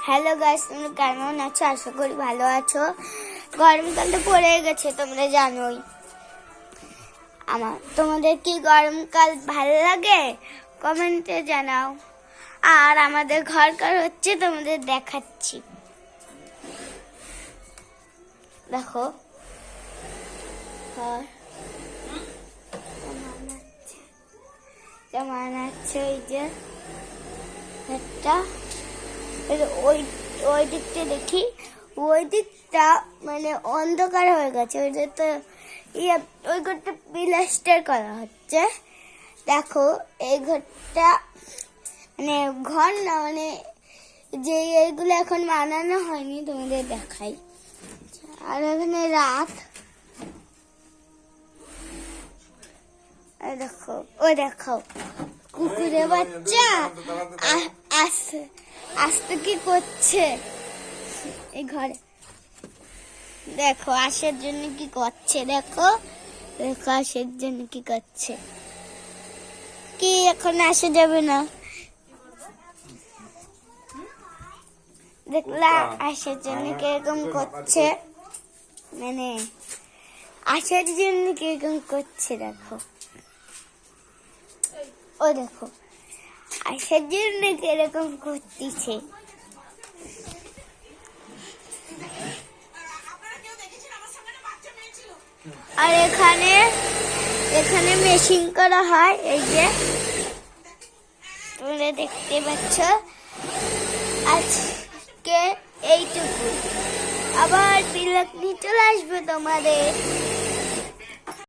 Hello guys, তোমরা কেমন আছো? আশা করি ভালো আছো। গরমকাল তো পড়ে গেছে, তোমরা জানোই। তোমাদের কি গরমকাল ভালো লাগে? কমেন্টে জানাও। আর আমাদের ঘরকার হচ্ছে, তোমাদের দেখাচ্ছি। দেখো কেমন আছে এই যে একটা, ওই দিকটা দেখি, ওই দিকটা মানে অন্ধকার হয়ে গেছে। ওইটা তো ওই ঘরটা প্লাস্টার করা হচ্ছে। দেখো এই ঘরটা মানে ঘর না, মানে যে এইগুলো এখন বানানো হয়নি, তোমাদের দেখাই। আর এখানে রাত, দেখো ওই দেখো কুকুরের বাচ্চা আস্তে কি করছে এই ঘরে। দেখো আসার জন্য কি করছে, দেখো দেখো আসার জন্য কি করছে। কি এখন আসা যাবে না? দেখলা আসার জন্য কিরকম করছে, মানে আসার জন্য কিরকম করছে। দেখো ও দেখো আসার জন্য কিরকম করতেছে। আর এখানে মেশিন করা হয়, এই যে তোমরা দেখতে পাচ্ছ। আজকে এইটুকু, আবার বিলক নিয়ে চলে আসবে তোমাদের।